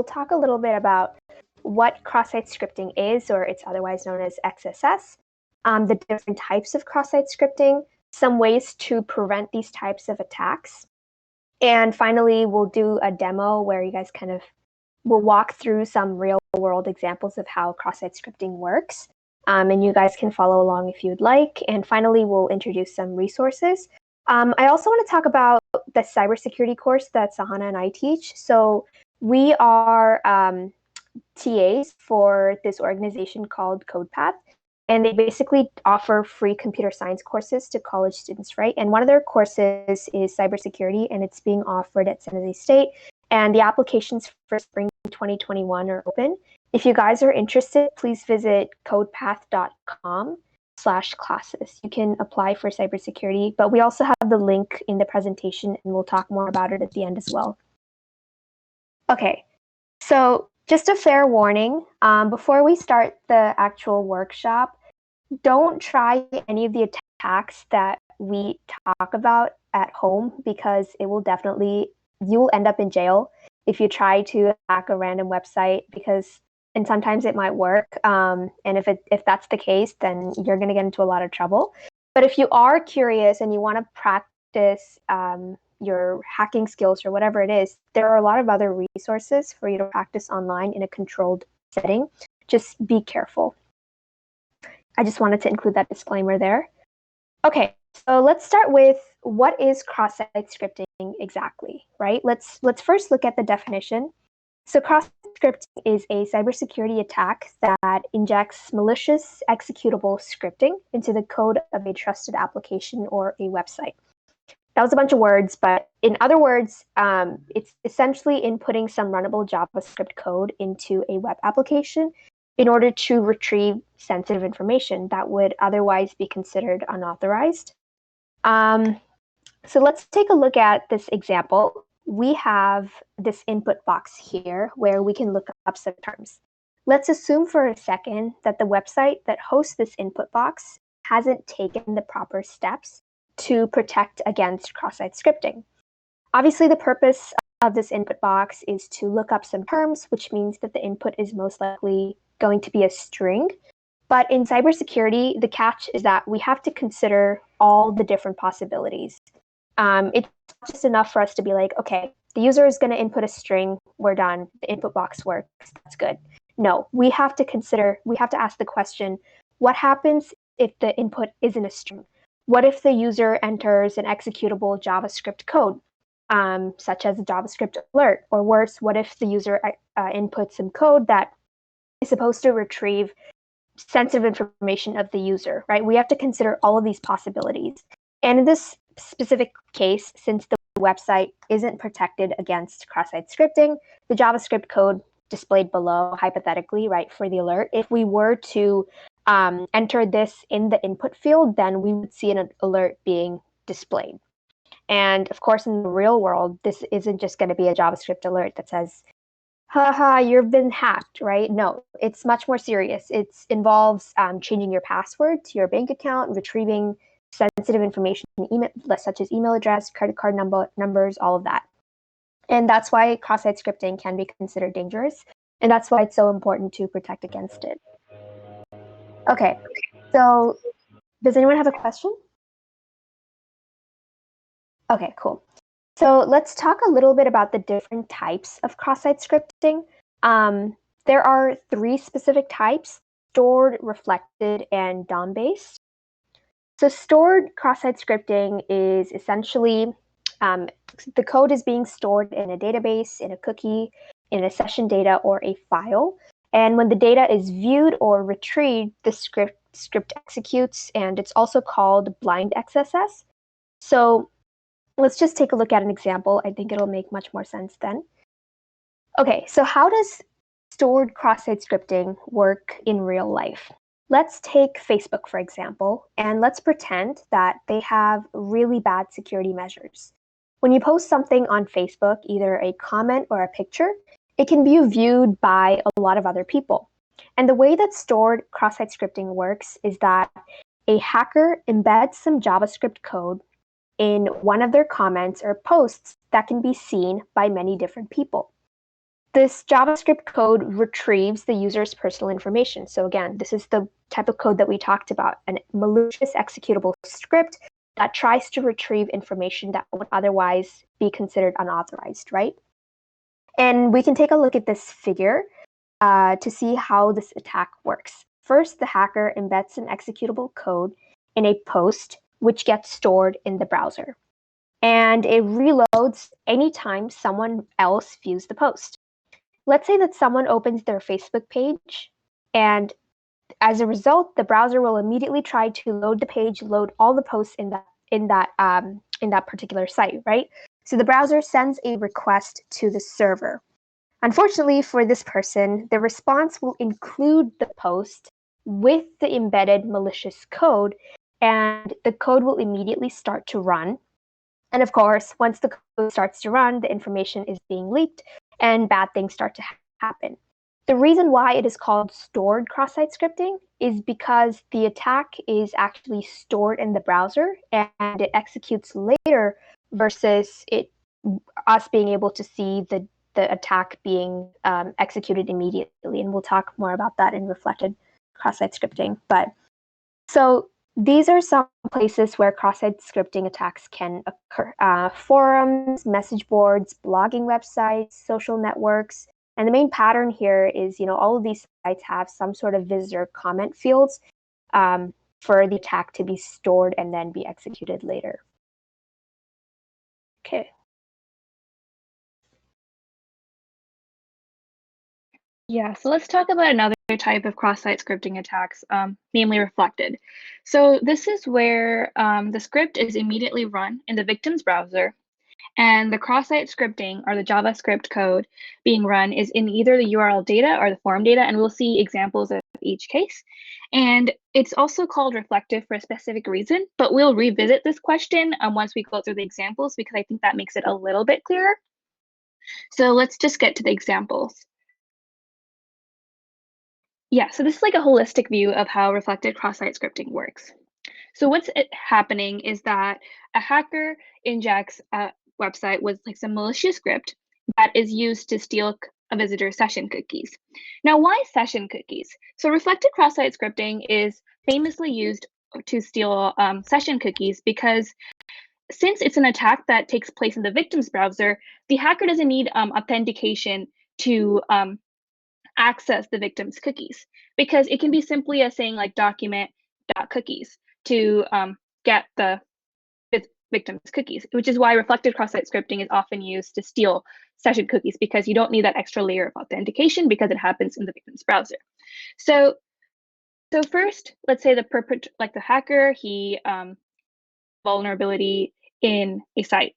we'll talk a little bit about what cross-site scripting is, or it's otherwise known as XSS, the different types of cross-site scripting, some ways to prevent these types of attacks. And finally, we'll do a demo where you guys will walk through some real-world examples of how cross-site scripting works. And you guys can follow along if you'd like. And finally, we'll introduce some resources. I also want to talk about the cybersecurity course that Sahana and I teach. So we are TAs for this organization called CodePath, and they basically offer free computer science courses to college students, right? And one of their courses is cybersecurity, and it's being offered at San Jose State. And the applications for spring 2021 are open. If you guys are interested, please visit codepath.com/classes. You can apply for cybersecurity, but we also have the link in the presentation, and we'll talk more about it at the end as well. Okay, so just a fair warning, before we start the actual workshop, don't try any of the attacks that we talk about at home, because it will you will end up in jail if you try to hack a random website, and sometimes it might work. And if that's the case, then you're going to get into a lot of trouble. But if you are curious and you want to practice your hacking skills or whatever it is, there are a lot of other resources for you to practice online in a controlled setting. Just be careful. I just wanted to include that disclaimer there. Okay, so let's start with what is cross-site scripting exactly, right? Let's first look at the definition. So cross-site scripting is a cybersecurity attack that injects malicious executable scripting into the code of a trusted application or a website. That was a bunch of words, but in other words, it's essentially inputting some runnable JavaScript code into a web application in order to retrieve sensitive information that would otherwise be considered unauthorized. So let's take a look at this example. We have this input box here where we can look up some terms. Let's assume for a second that the website that hosts this input box hasn't taken the proper steps to protect against cross-site scripting. Obviously, the purpose of this input box is to look up some terms, which means that the input is most likely going to be a string. But in cybersecurity, the catch is that we have to consider all the different possibilities. It's not just enough for us to be like, okay, the user is going to input a string, we're done, the input box works, that's good. No, we have to ask the question, what happens if the input isn't a string? What if the user enters an executable JavaScript code, such as a JavaScript alert? Or worse, what if the user inputs some code that is supposed to retrieve sensitive information of the user, right? We have to consider all of these possibilities. And in this specific case, since the website isn't protected against cross-site scripting, the JavaScript code displayed below, hypothetically, right, for the alert, if we were to enter this in the input field, then we would see an alert being displayed. And of course, in the real world, this isn't just going to be a JavaScript alert that says, haha, you've been hacked, right? No, it's much more serious. It involves changing your password to your bank account, retrieving sensitive information, such as email address, credit card numbers, all of that. And that's why cross-site scripting can be considered dangerous. And that's why it's so important to protect against it. Okay, so does anyone have a question? Okay, cool. So let's talk a little bit about the different types of cross-site scripting. There are 3 specific types: stored, reflected, and DOM-based. So stored cross-site scripting is essentially the code is being stored in a database, in a cookie, in a session data, or a file. And when the data is viewed or retrieved, the script executes, and it's also called blind XSS. So let's just take a look at an example. I think it'll make much more sense then. Okay, so how does stored cross-site scripting work in real life? Let's take Facebook, for example, and let's pretend that they have really bad security measures. When you post something on Facebook, either a comment or a picture, it can be viewed by a lot of other people. And the way that stored cross-site scripting works is that a hacker embeds some JavaScript code in one of their comments or posts that can be seen by many different people. this JavaScript code retrieves the user's personal information. So again, this is the type of code that we talked about, a malicious executable script that tries to retrieve information that would otherwise be considered unauthorized, right? And we can take a look at this figure to see how this attack works. First, the hacker embeds an executable code in a post, which gets stored in the browser. And it reloads anytime someone else views the post. Let's say that someone opens their Facebook page, and as a result, the browser will immediately try to load the page, load all the posts in that particular site, right? So the browser sends a request to the server. Unfortunately for this person, the response will include the post with the embedded malicious code, and the code will immediately start to run. And of course, once the code starts to run, the information is being leaked and bad things start to happen. The reason why it is called stored cross-site scripting is because the attack is actually stored in the browser and it executes later versus us being able to see the attack being executed immediately. And we'll talk more about that in reflected cross-site scripting. But so these are some places where cross-site scripting attacks can occur. Forums, message boards, blogging websites, social networks. And the main pattern here is, all of these sites have some sort of visitor comment fields for the attack to be stored and then be executed later. Okay. Yeah, so let's talk about another type of cross-site scripting attacks, namely reflected. So this is where the script is immediately run in the victim's browser, and the cross-site scripting, or the JavaScript code being run, is in either the URL data or the forum data, and we'll see examples of each case. And it's also called reflective for a specific reason, but we'll revisit this question once we go through the examples, because I think that makes it a little bit clearer. So let's just get to the examples. Yeah, so this is like a holistic view of how reflected cross-site scripting works. So what's happening is that a hacker injects a website with like some malicious script that is used to steal a visitor's session cookies. Now, why session cookies? So reflected cross-site scripting is famously used to steal session cookies because since it's an attack that takes place in the victim's browser, the hacker doesn't need authentication to access the victim's cookies, because it can be simply as saying like document.cookies to get the victim's cookies, which is why reflected cross-site scripting is often used to steal session cookies, because you don't need that extra layer of authentication because it happens in the victim's browser. So first, let's say the hacker, he vulnerability in a site.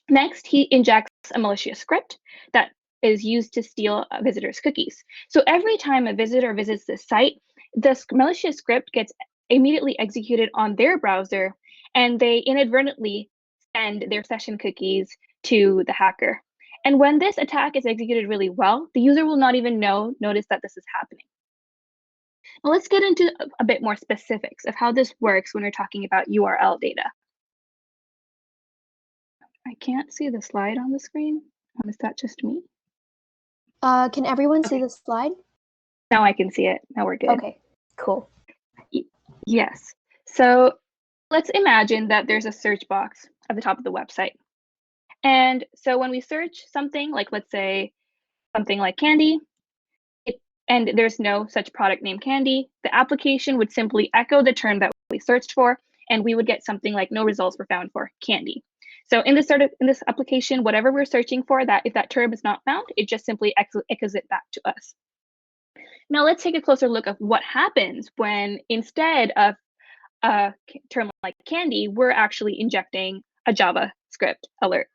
Next, he injects a malicious script that is used to steal a visitor's cookies. So every time a visitor visits this site, this malicious script gets immediately executed on their browser, and they inadvertently send their session cookies to the hacker. And when this attack is executed really well, the user will not even notice that this is happening. Now let's get into a bit more specifics of how this works when we're talking about URL data. I can't see the slide on the screen. Is that just me? Can everyone see the slide? Now I can see it. Now we're good. Okay, cool. Yes. So let's imagine that there's a search box at the top of the website. And so when we search something like, let's say, something like candy, and there's no such product named candy, the application would simply echo the term that we searched for, and we would get something like no results were found for candy. So in this application, whatever we're searching for, that if that term is not found, it just simply echoes it back to us. Now let's take a closer look at what happens when instead of a term like candy, we're actually injecting a JavaScript alert.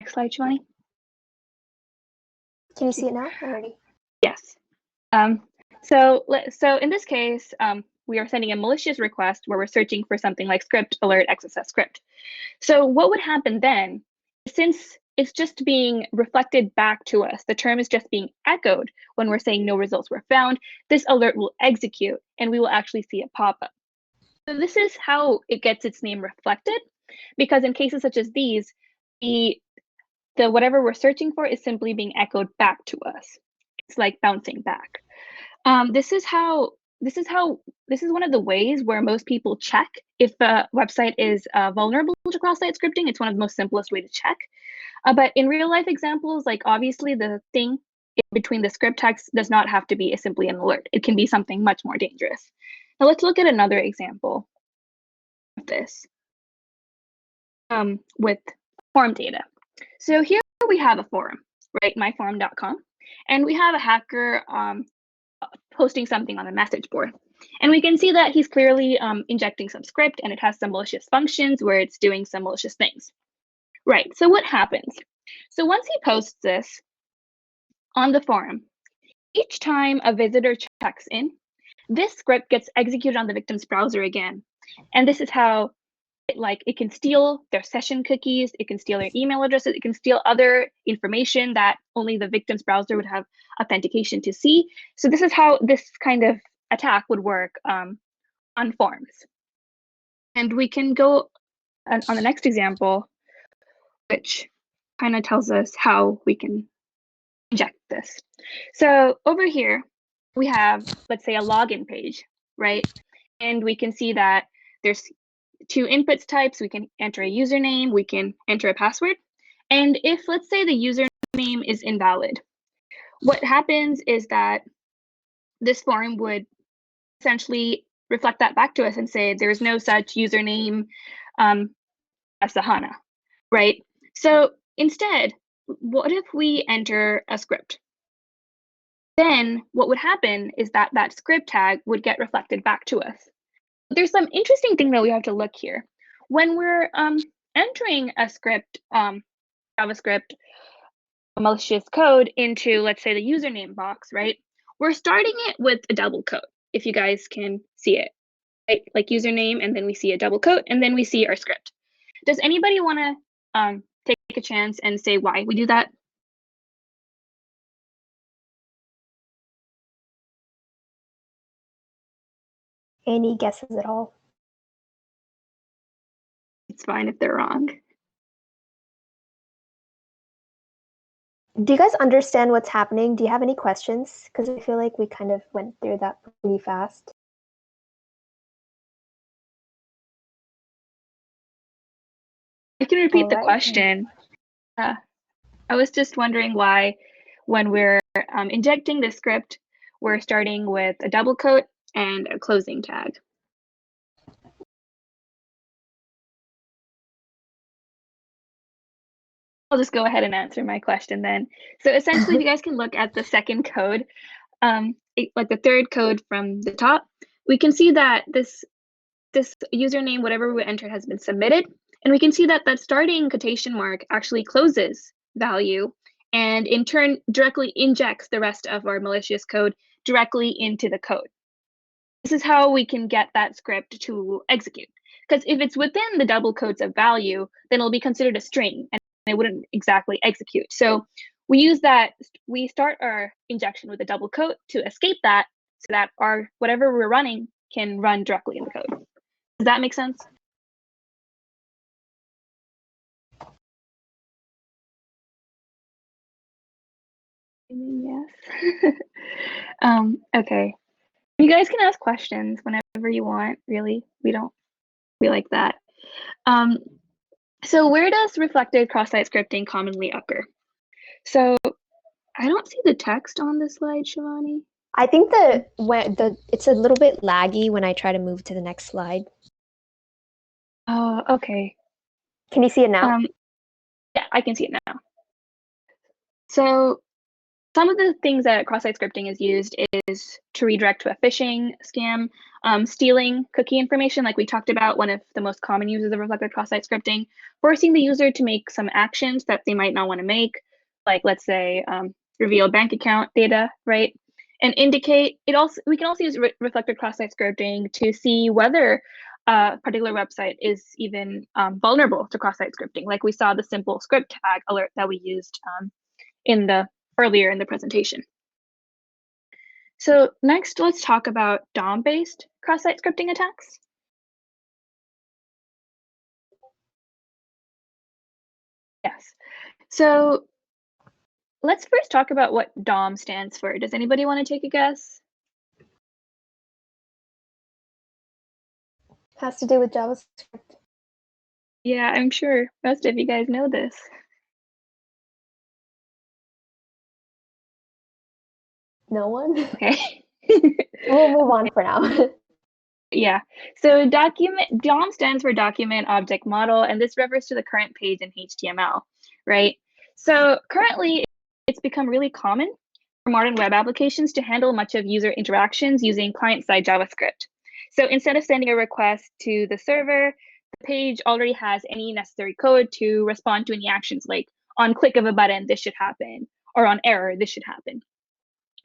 Next slide, Shivani. Can you see it now already? Yes. So in this case, we are sending a malicious request where we're searching for something like script alert XSS script. So what would happen then, since it's just being reflected back to us, the term is just being echoed when we're saying no results were found, this alert will execute and we will actually see it pop up. So this is how it gets its name reflected, because in cases such as these, the the whatever we're searching for is simply being echoed back to us. It's like bouncing back. This is one of the ways where most people check if a website is vulnerable to cross-site scripting. It's one of the most simplest way to check. But in real life examples, like obviously the thing in between the script tags does not have to be simply an alert. It can be something much more dangerous. Now let's look at another example of this with forum data. So here we have a forum, right? myforum.com, and we have a hacker posting something on a message board. And we can see that he's clearly injecting some script, and it has some malicious functions where it's doing some malicious things. Right, so what happens? So once he posts this on the forum, each time a visitor checks in, this script gets executed on the victim's browser again. And this is how it can steal their session cookies, it can steal their email addresses, it can steal other information that only the victim's browser would have authentication to see. So this is how this kind of attack would work on forums. And we can go on the next example, which kind of tells us how we can inject this. So over here, we have, let's say, a login page, right? And we can see that there's two inputs types. We can enter a username, we can enter a password. And if, let's say, the username is invalid, what happens is that this forum would essentially reflect that back to us and say there's no such username as Sahana, right? So instead, what if we enter a script? Then what would happen is that that script tag would get reflected back to us. There's some interesting thing that we have to look here. When we're entering a script, JavaScript malicious code into, let's say, the username box, right? We're starting it with a double quote, if you guys can see it, right? Like username, and then we see a double quote, and then we see our script. Does anybody want to take a chance and say why we do that? Any guesses at all? It's fine if they're wrong. Do you guys understand what's happening? Do you have any questions? Because I feel like we kind of went through that pretty fast. I can repeat the Alright. question. I was just wondering why, when we're injecting the script, we're starting with a double quote and a closing tag. I'll just go ahead and answer my question then. So essentially, if you guys can look at the second code, like the third code from the top, we can see that this username, whatever we entered, has been submitted. And we can see that that starting quotation mark actually closes value and in turn directly injects the rest of our malicious code directly into the code. This is how we can get that script to execute. Because if it's within the double quotes of value, then it'll be considered a string and it wouldn't exactly execute. So we use that, we start our injection with a double quote to escape that so that our whatever we're running can run directly in the code. Does that make sense? Yes. Okay. You guys can ask questions whenever you want, really. We like that. So where does reflected cross-site scripting commonly occur? So I don't see the text on this slide, Shivani. I think it's a little bit laggy when I try to move to the next slide. Oh, okay. Can you see it now? Yeah, I can see it now. So some of the things that cross-site scripting is used is to redirect to a phishing scam, stealing cookie information, like we talked about, one of the most common uses of reflected cross-site scripting, forcing the user to make some actions that they might not want to make, like let's say reveal bank account data, right? And indicate it also. We can also use reflected cross-site scripting to see whether a particular website is even vulnerable to cross-site scripting, like we saw the simple script tag alert that we used earlier in the presentation. So next, let's talk about DOM-based cross-site scripting attacks. Yes. So let's first talk about what DOM stands for. Does anybody want to take a guess? Has to do with JavaScript. Yeah, I'm sure most of you guys know this. No one? Okay. We'll move on for now. Yeah, so DOM stands for Document Object Model, and this refers to the current page in HTML, right? So currently, it's become really common for modern web applications to handle much of user interactions using client-side JavaScript. So instead of sending a request to the server, the page already has any necessary code to respond to any actions, like on click of a button, this should happen, or on error, this should happen,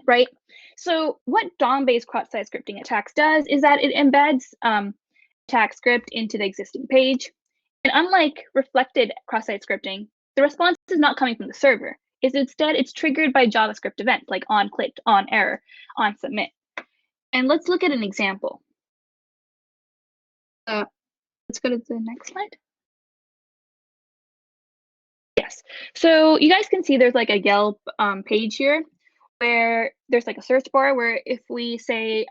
right? So what DOM-based cross-site scripting attacks does is that it embeds attack script into the existing page. And unlike reflected cross-site scripting, the response is not coming from the server. It's triggered by JavaScript events like on clicked, on error, on submit. And let's look at an example. Let's go to the next slide. Yes, so you guys can see there's like a Yelp page here where there's like a search bar where if we say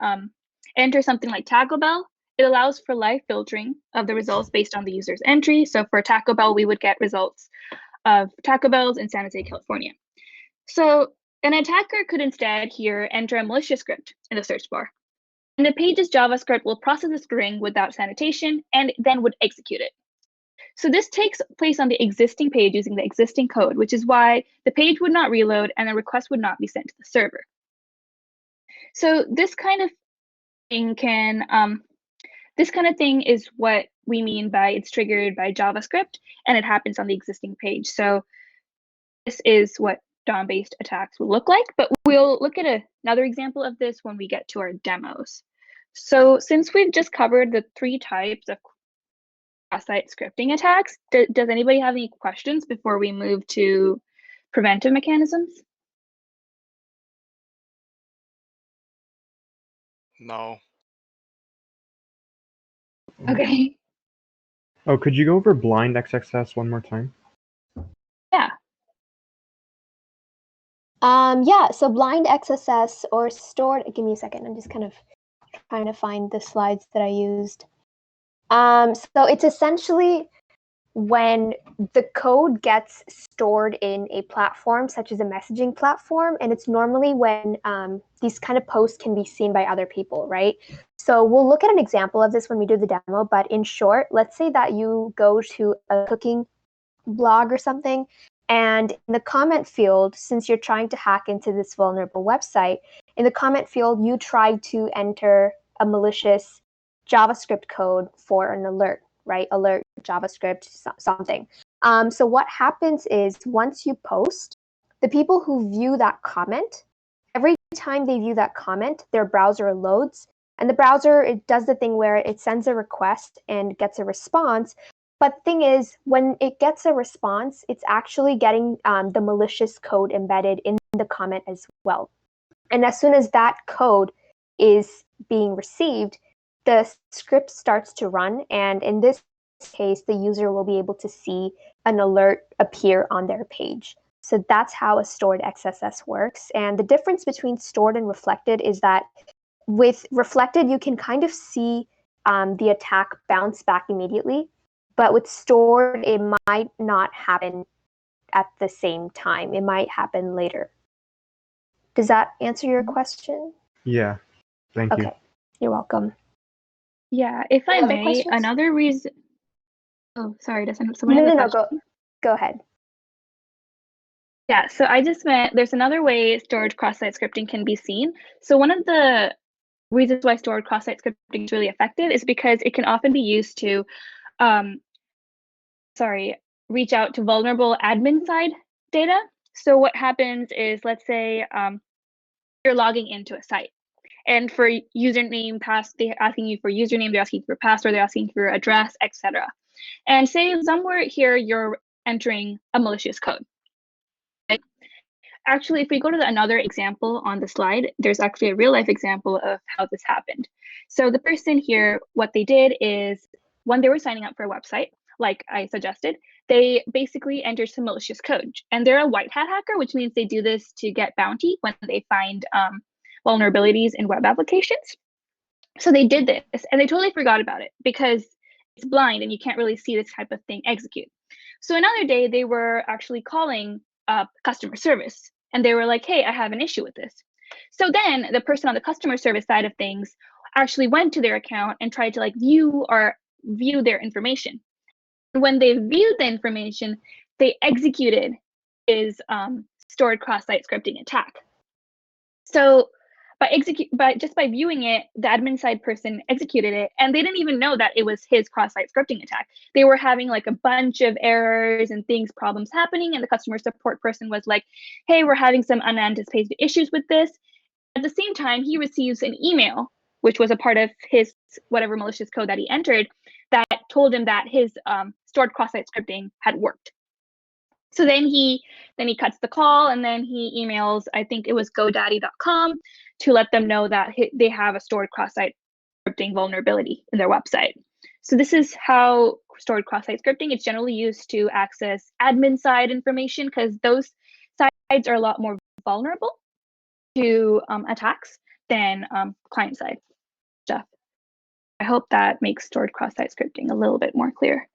enter something like Taco Bell, it allows for live filtering of the results based on the user's entry. So for Taco Bell, we would get results of Taco Bells in San Jose, California. So an attacker could instead here enter a malicious script in the search bar. And the page's JavaScript will process the string without sanitation and then would execute it. So this takes place on the existing page using the existing code, which is why the page would not reload and the request would not be sent to the server. So this kind of thing is what we mean by it's triggered by JavaScript and it happens on the existing page. So this is what DOM-based attacks will look like, but we'll look at another example of this when we get to our demos. So since we've just covered the 3 types of cross-site scripting attacks, does anybody have any questions before we move to preventive mechanisms? No. Okay. Oh, could you go over blind XXS one more time? Yeah. Yeah, so blind XSS or stored, give me a second, I'm just kind of trying to find the slides that I used. So it's essentially when the code gets stored in a platform, such as a messaging platform, and it's normally when these kind of posts can be seen by other people, right? So we'll look at an example of this when we do the demo, but in short, let's say that you go to a cooking blog or something, and in the comment field, since you're trying to hack into this vulnerable website, in the comment field, you try to enter a malicious JavaScript code for an alert, right? Alert, JavaScript, something. So what happens is once you post, the people who view that comment, every time they view that comment, their browser loads. And the browser, it does the thing where it sends a request and gets a response. But the thing is, when it gets a response, it's actually getting the malicious code embedded in the comment as well. And as soon as that code is being received, the script starts to run. And in this case, the user will be able to see an alert appear on their page. So that's how a stored XSS works. And the difference between stored and reflected is that with reflected, you can kind of see the attack bounce back immediately. But with stored, it might not happen at the same time. It might happen later. Does that answer your question? Yeah, thank you. Okay, you're welcome. Yeah, if I Any other may, questions? another reason. Oh, sorry, does someone have a question? Go ahead. Yeah, so I just meant there's another way stored cross-site scripting can be seen. So one of the reasons why stored cross-site scripting is really effective is because it can often be used to reach out to vulnerable admin side data. So what happens is, let's say you're logging into a site, and for username, they're asking you for username, they're asking for password, they're asking for your address, etc. And say somewhere here you're entering a malicious code. Okay? Actually, if we go to another example on the slide, there's actually a real life example of how this happened. So the person here, what they did is when they were signing up for a website, like I suggested, they basically enter some malicious code. And they're a white hat hacker, which means they do this to get bounty when they find vulnerabilities in web applications. So they did this and they totally forgot about it because it's blind and you can't really see this type of thing execute. So another day they were actually calling customer service and they were like, hey, I have an issue with this. So then the person on the customer service side of things actually went to their account and tried to like view their information. When they viewed the information, they executed his stored cross-site scripting attack. So just by viewing it, the admin side person executed it, and they didn't even know that it was his cross-site scripting attack. They were having like a bunch of errors and problems happening, and the customer support person was like, hey, we're having some unanticipated issues with this. At the same time, he receives an email, which was a part of his whatever malicious code that he entered, that told him that his stored cross-site scripting had worked. So then he cuts the call and then he emails, I think it was GoDaddy.com, to let them know that they have a stored cross-site scripting vulnerability in their website. So this is how stored cross-site scripting is generally used to access admin side information, because those sides are a lot more vulnerable to attacks than client side stuff. I hope that makes stored cross-site scripting a little bit more clear.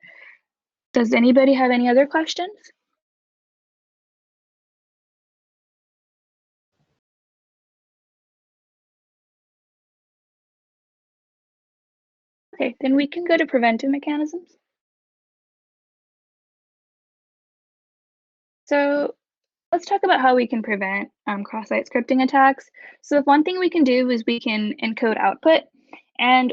Does anybody have any other questions? Okay, then we can go to preventive mechanisms. So let's talk about how we can prevent cross-site scripting attacks. So if one thing we can do is we can encode output. And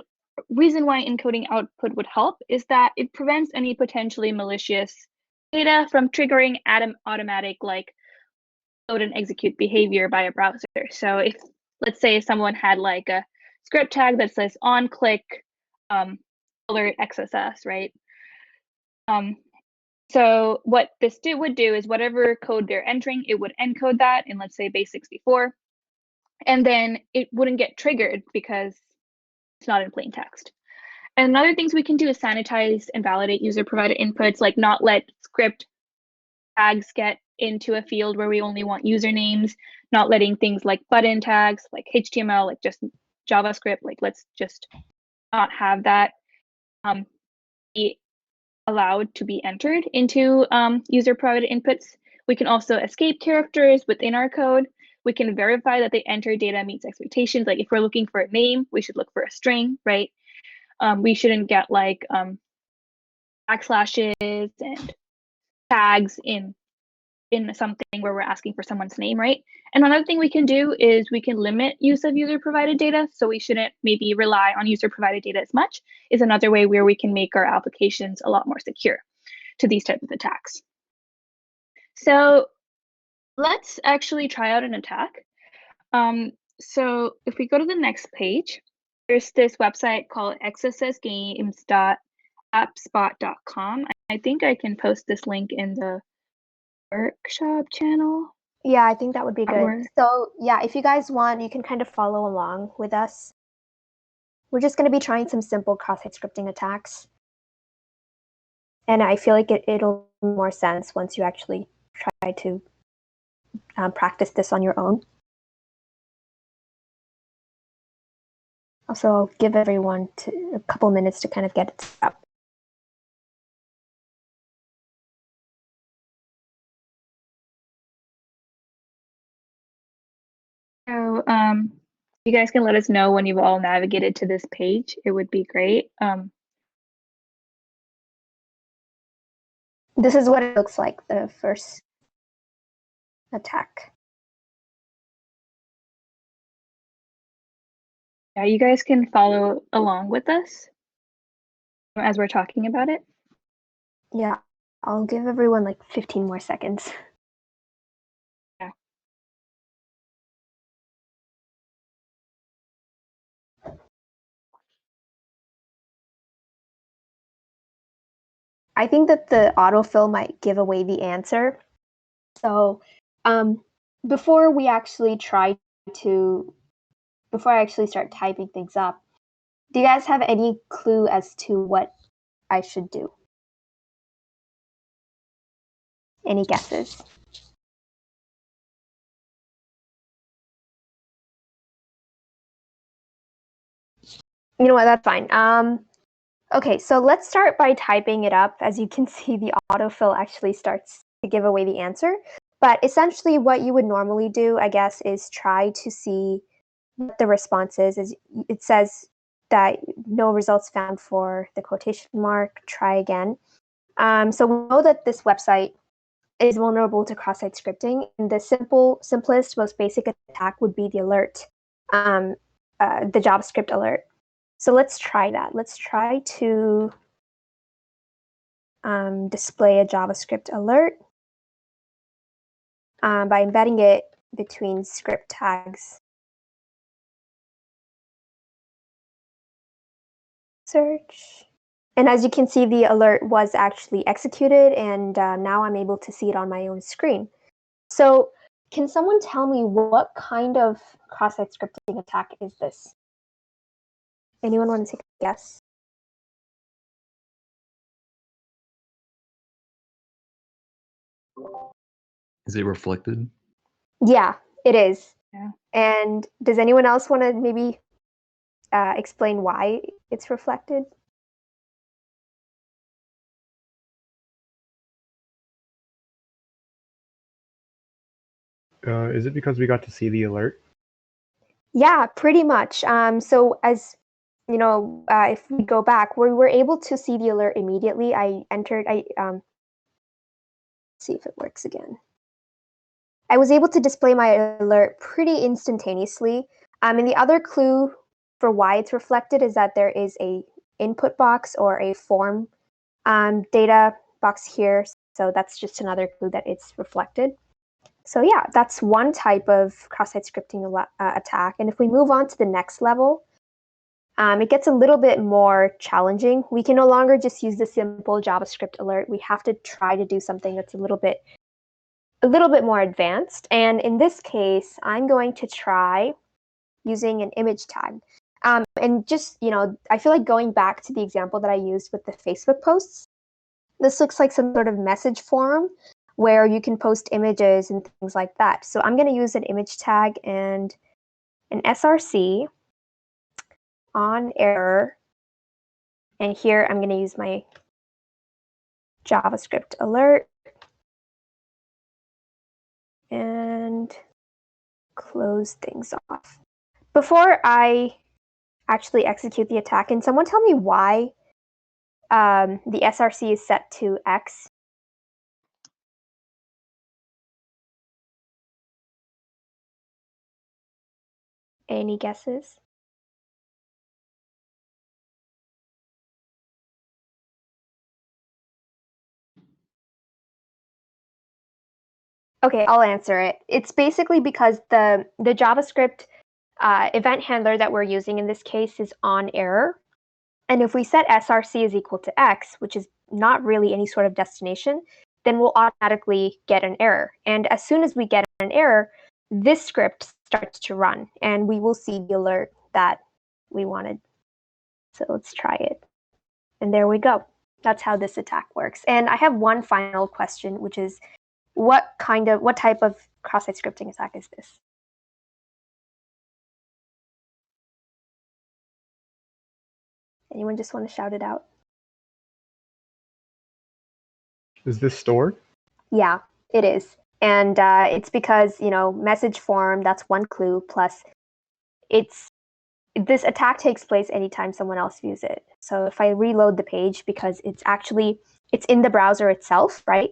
reason why encoding output would help is that it prevents any potentially malicious data from triggering automatic like load and execute behavior by a browser. So if, let's say someone had like a script tag that says on click alert XSS, right? So what this would do is whatever code they're entering, it would encode that in, let's say, base64, and then it wouldn't get triggered because it's not in plain text. And other things we can do is sanitize and validate user-provided inputs, like not let script tags get into a field where we only want usernames, not letting things like button tags, like HTML, like just JavaScript, like let's just not have that be allowed to be entered into user-provided inputs. We can also escape characters within our code. We can verify that the entered data meets expectations. Like if we're looking for a name, we should look for a string, right? We shouldn't get like backslashes and tags in something where we're asking for someone's name, right? And another thing we can do is we can limit use of user-provided data. So we shouldn't maybe rely on user-provided data as much, is another way where we can make our applications a lot more secure to these types of attacks. So let's actually try out an attack. So if we go to the next page, there's this website called xssgames.appspot.com. I think I can post this link in the workshop channel. Yeah, I think that would be good. Or- So yeah, if you guys want, you can kind of follow along with us. We're just going to be trying some simple cross-site scripting attacks. And I feel like it'll make more sense once you actually try to practice this on your own. Also, I'll give everyone a couple minutes to kind of get it set up. So you guys can let us know when you've all navigated to this page. It would be great. This is what it looks like, the first attack. Yeah, you guys can follow along with us as we're talking about it. Yeah, I'll give everyone like 15 more seconds. Yeah. I think that the autofill might give away the answer. So before I actually start typing things up, do you guys have any clue as to what I should do? Any guesses? You know what, that's fine. Okay, so let's start by typing it up. As you can see, the autofill actually starts to give away the answer. But essentially what you would normally do, I guess, is try to see what the response is. It says that no results found for the quotation mark, try again. So we know that this website is vulnerable to cross-site scripting, and the simplest, most basic attack would be the alert, the JavaScript alert. So let's try that. Let's try to display a JavaScript alert by embedding it between script tags. Search. And as you can see, the alert was actually executed, and now I'm able to see it on my own screen. So can someone tell me what kind of cross-site scripting attack is this? Anyone want to take a guess? Is it reflected? Yeah, it is. Yeah. And does anyone else want to maybe explain why it's reflected? Is it because we got to see the alert? Yeah, pretty much. So as you know, if we go back, we were able to see the alert immediately. See if it works again. I was able to display my alert pretty instantaneously. And the other clue for why it's reflected is that there is a input box or a form data box here. So that's just another clue that it's reflected. So yeah, that's one type of cross-site scripting attack. And if we move on to the next level, it gets a little bit more challenging. We can no longer just use the simple JavaScript alert. We have to try to do something that's a little bit more advanced. And in this case, I'm going to try using an image tag. And just, I feel like going back to the example that I used with the Facebook posts, this looks like some sort of message forum where you can post images and things like that. So I'm going to use an image tag and an SRC on error. And here I'm going to use my JavaScript alert and close things off. Before I actually execute the attack, can someone tell me why the SRC is set to X? Any guesses? Okay, I'll answer it. It's basically because the JavaScript event handler that we're using in this case is on error. And if we set SRC is equal to X, which is not really any sort of destination, then we'll automatically get an error. And as soon as we get an error, this script starts to run, and we will see the alert that we wanted. So let's try it. And there we go. That's how this attack works. And I have one final question, which is, what type of cross-site scripting attack is this? Anyone just want to shout it out? Is this stored? Yeah, it is. And it's because, message form, that's one clue, plus this attack takes place anytime someone else views it. So if I reload the page, because it's in the browser itself, right?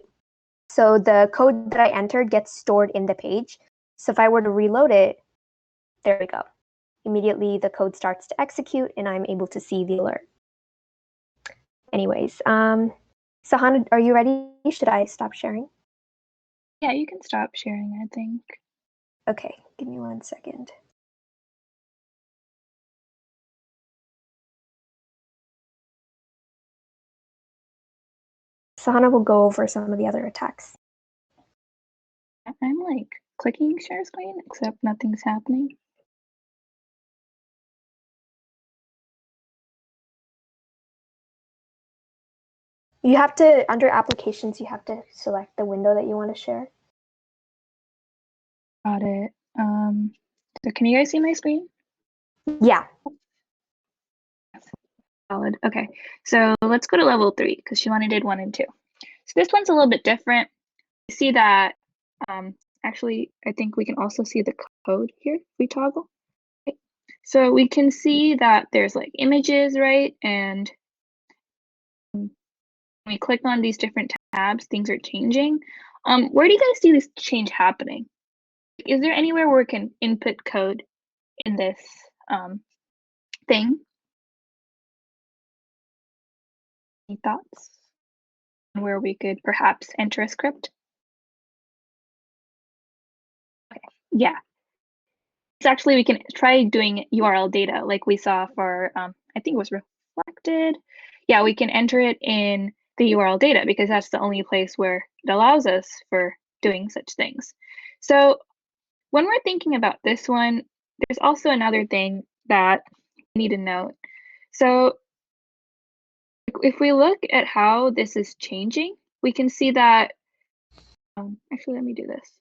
So the code that I entered gets stored in the page. So if I were to reload it, there we go. Immediately the code starts to execute and I'm able to see the alert. Anyways, Sahana, are you ready? Should I stop sharing? Yeah, you can stop sharing, I think. Okay, give me 1 second. Sahana will go over some of the other attacks. I'm like clicking share screen, except nothing's happening. You have to, under applications, you have to select the window that you want to share. Got it. So can you guys see my screen? Yeah. Solid. Okay, so let's go to level 3 because she wanted did 1 and 2. So this one's a little bit different. You see that, actually, I think we can also see the code here if we toggle. Okay. So we can see that there's like images, right? And when we click on these different tabs, things are changing. Where do you guys see this change happening? Is there anywhere where we can input code in this thing? Any thoughts on where we could perhaps enter a script? Okay. Yeah. So actually, we can try doing URL data like we saw for, I think it was reflected. Yeah, we can enter it in the URL data because that's the only place where it allows us for doing such things. So when we're thinking about this one, there's also another thing that we need to note. So if we look at how this is changing, we can see that, actually, let me do this.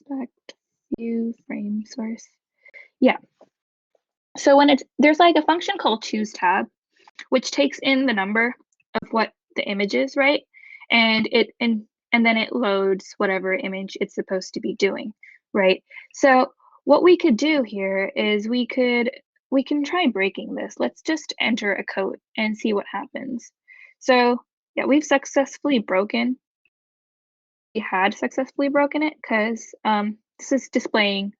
Select view frame source. Yeah. So when there's like a function called choose tab, which takes in the number of what the image is, right? And then it loads whatever image it's supposed to be doing, right? So what we could do here is we can try breaking this. Let's just enter a code and see what happens. So yeah, we had successfully broken it because this is displaying,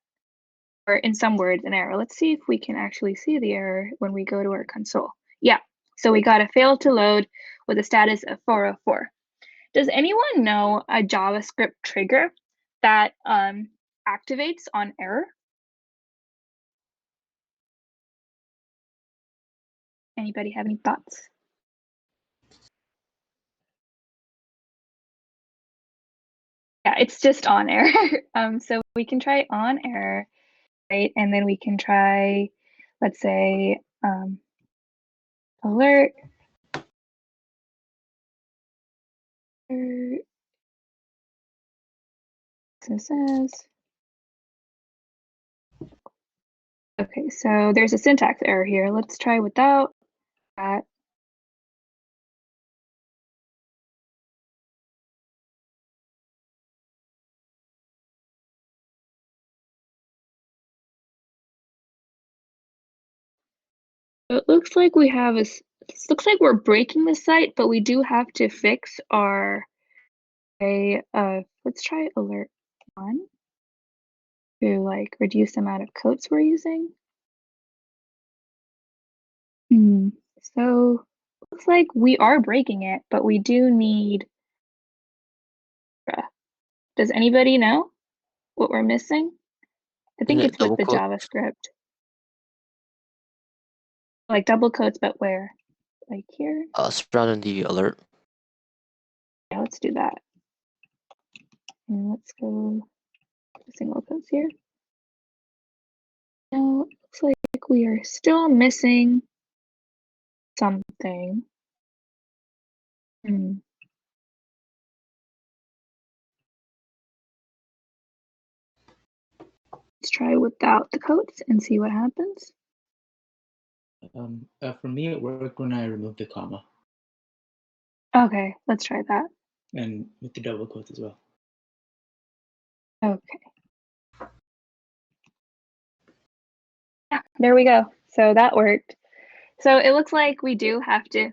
or in some words, an error. Let's see if we can actually see the error when we go to our console. Yeah, so we got a failed to load with a status of 404. Does anyone know a JavaScript trigger that activates on error? Anybody have any thoughts? Yeah, it's just on error. So we can try on error, right? And then we can try, let's say, alert. Says. Okay, so there's a syntax error here. Let's try without that. It looks like we have it looks like we're breaking the site, but we do have to fix our let's try alert 1 to like reduce the amount of quotes we're using. So looks like we are breaking it, but we do need. Does anybody know what we're missing? I think it's with the JavaScript. Like double quotes, but where? Like here? Surrounding the alert. Yeah, let's do that. And let's go to single quotes here. Now, it looks like we are still missing something. Let's try without the quotes and see what happens. For me, it worked when I removed the comma. Okay, let's try that. And with the double quotes as well. Okay. Yeah, there we go. So that worked. So it looks like we do have to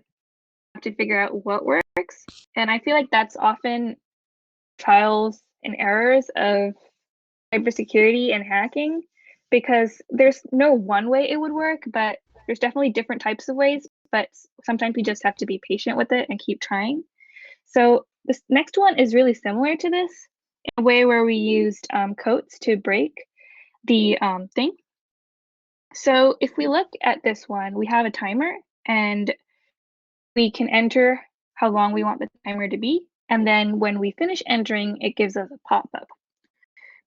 figure out what works. And I feel like that's often trials and errors of cybersecurity and hacking, because there's no one way it would work, but there's definitely different types of ways, but sometimes you just have to be patient with it and keep trying. So this next one is really similar to this in a way where we used quotes to break the thing. So if we look at this one, we have a timer and we can enter how long we want the timer to be. And then when we finish entering, it gives us a pop-up,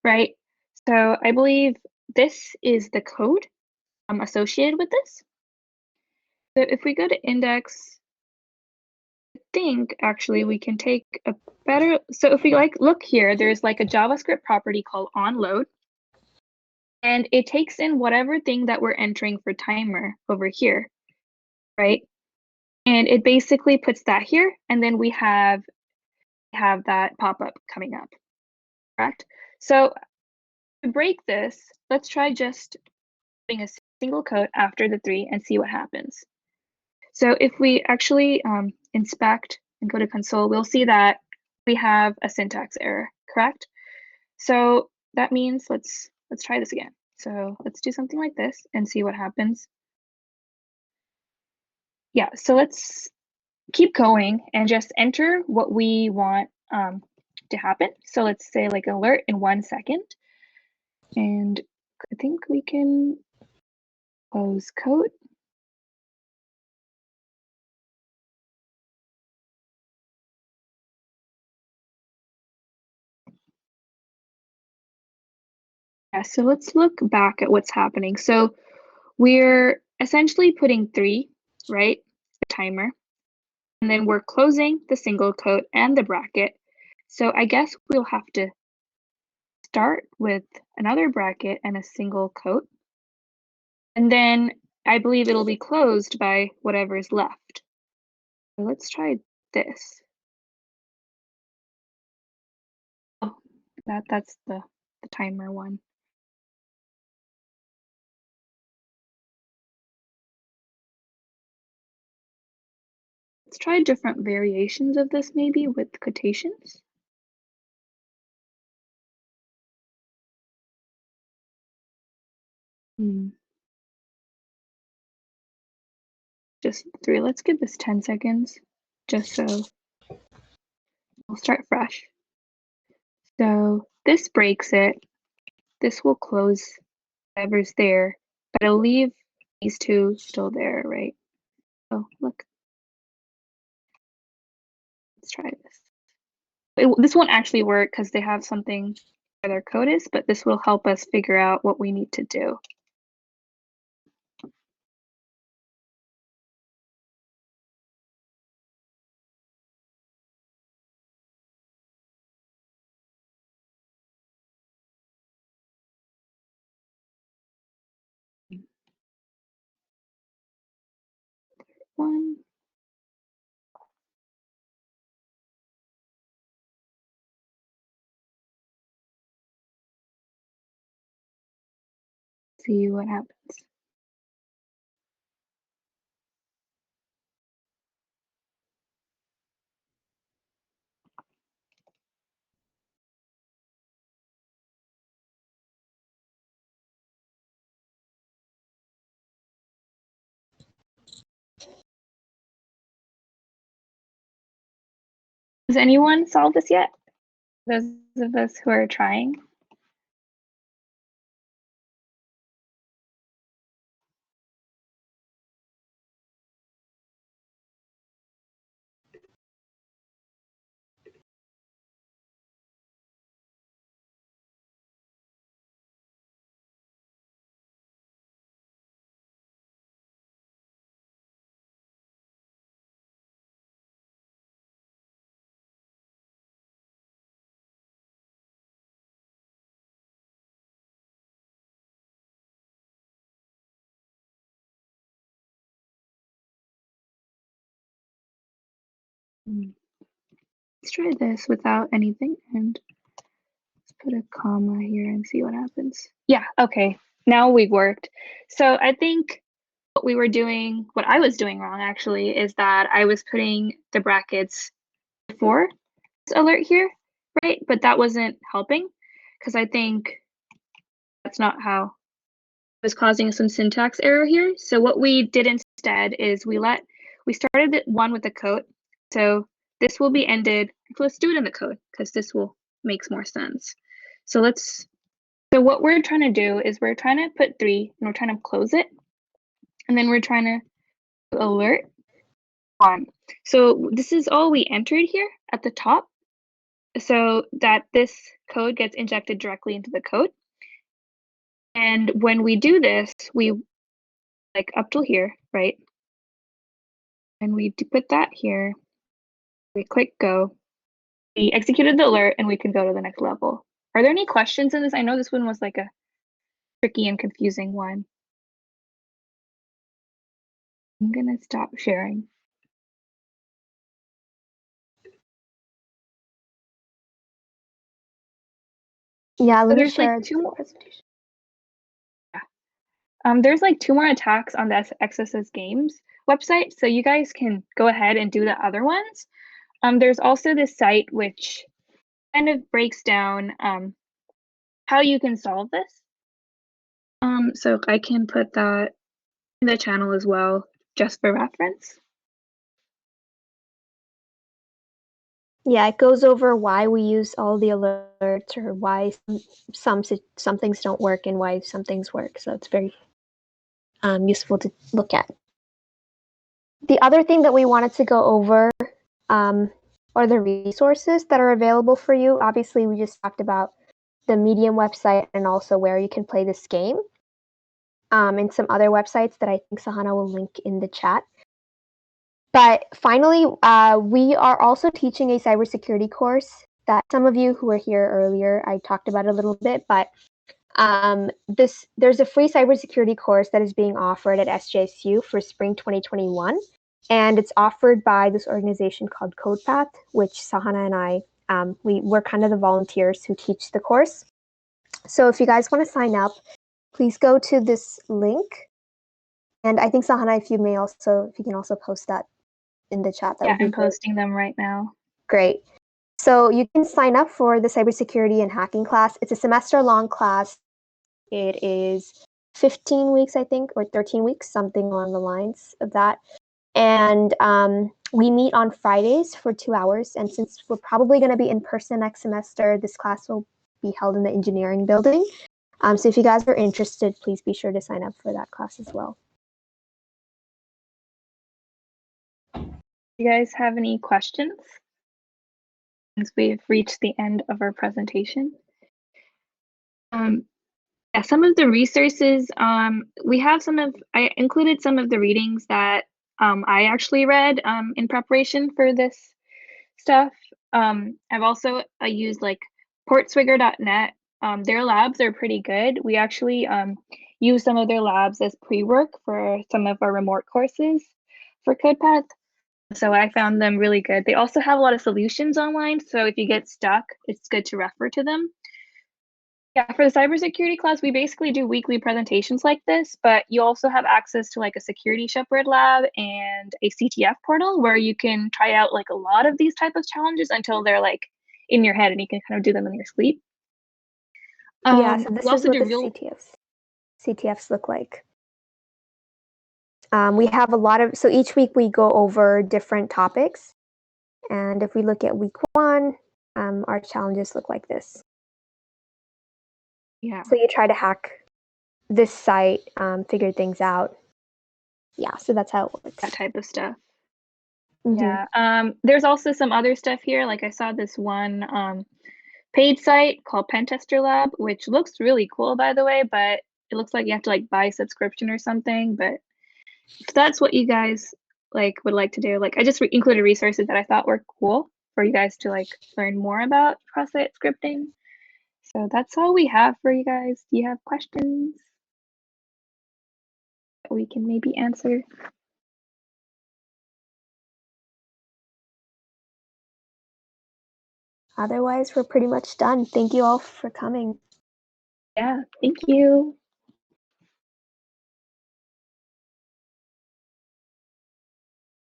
right? So I believe this is the code associated with this. So if we go to index, I think actually we can take a better, so if we look here, there's like a JavaScript property called onload, and it takes in whatever thing that we're entering for timer over here, right? And it basically puts that here, and then we have that pop-up coming up, correct? So to break this, let's try just putting a single quote after the 3 and see what happens. So if we actually inspect and go to console, we'll see that we have a syntax error, correct? So that means let's try this again. So let's do something like this and see what happens. Yeah, so let's keep going and just enter what we want to happen. So let's say like alert in 1 second. And I think we can close code. Yeah, so let's look back at what's happening. So we're essentially putting 3, right, the timer, and then we're closing the single quote and the bracket. So I guess we'll have to start with another bracket and a single quote. And then I believe it'll be closed by whatever is left. So let's try this. Oh, that's the timer one. Let's try different variations of this maybe with quotations. Just 3. Let's give this 10 seconds just so we'll start fresh. So this breaks it. This will close whatever's there, but it'll leave these 2 still there, right? Oh, look. Let's try this. This won't actually work because they have something where their code is, but this will help us figure out what we need to do. One. See what happens. Has anyone solved this yet? Those of us who are trying? Let's try this without anything and let's put a comma here and see what happens. Yeah, okay, now we've worked. So I think what I was doing wrong actually, is that I was putting the brackets before this alert here, right? But that wasn't helping because I think that's not how it was causing some syntax error here. So what we did instead is we started the one with the quote. So this will be ended. Let's do it in the code because this will makes more sense. So what we're trying to do is we're trying to put 3 and we're trying to close it. And then we're trying to alert 1. So this is all we entered here at the top so that this code gets injected directly into the code. And when we do this, we like up till here, right? And we put that here. We click go. We executed the alert and we can go to the next level. Are there any questions in this? I know this one was like a tricky and confusing one. I'm gonna stop sharing. Yeah, let me There's share like two the more. presentation. There's like 2 more attacks on the XSS Games website, so you guys can go ahead and do the other ones. There's also this site which kind of breaks down how you can solve this. So I can put that in the channel as well, just for reference. Yeah, it goes over why we use all the alerts or why some things don't work and why some things work. So it's very useful to look at. The other thing that we wanted to go over are the resources that are available for you. Obviously, we just talked about the Medium website and also where you can play this game, and some other websites that I think Sahana will link in the chat. But finally, we are also teaching a cybersecurity course that some of you who were here earlier, I talked about a little bit, but there's a free cybersecurity course that is being offered at SJSU for spring 2021. And it's offered by this organization called CodePath, which Sahana and I, we're kind of the volunteers who teach the course. So if you guys want to sign up, please go to this link. And I think Sahana, if you can also post that in the chat, that would be I'm great. posting them right now. Great. So you can sign up for the cybersecurity and hacking class. It's a semester-long class. It is 15 weeks, I think, or 13 weeks, something along the lines of that. And we meet on Fridays for 2 hours. And since we're probably going to be in person next semester, this class will be held in the engineering building. So if you guys are interested, please be sure to sign up for that class as well. You guys have any questions? Since we've reached the end of our presentation. Yeah, some of the resources, we have I included some of the readings that I actually read in preparation for this stuff. I've also used like portswigger.net. Their labs are pretty good. We actually use some of their labs as pre-work for some of our remote courses for CodePath. So I found them really good. They also have a lot of solutions online. So if you get stuck, it's good to refer to them. Yeah, for the cybersecurity class, we basically do weekly presentations like this, but you also have access to like a security shepherd lab and a CTF portal where you can try out like a lot of these type of challenges until they're like in your head and you can kind of do them in your sleep. Yeah, so this we is also what do the CTFs look like. We have a lot of, so each week we go over different topics. And if we look at week 1, our challenges look like this. Yeah. So you try to hack this site, figure things out. Yeah, so that's how it works. That type of stuff. Mm-hmm. Yeah. There's also some other stuff here. Like I saw this one paid site called Pentester Lab, which looks really cool, by the way, but it looks like you have to like buy a subscription or something. But if that's what you guys like would like to do, like I just included resources that I thought were cool for you guys to like learn more about cross-site scripting. So that's all we have for you guys. Do you have questions that we can maybe answer? Otherwise, we're pretty much done. Thank you all for coming. Yeah, thank you.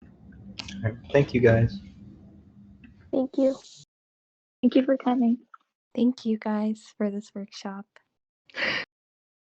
All right, thank you, guys. Thank you. Thank you for coming. Thank you guys for this workshop.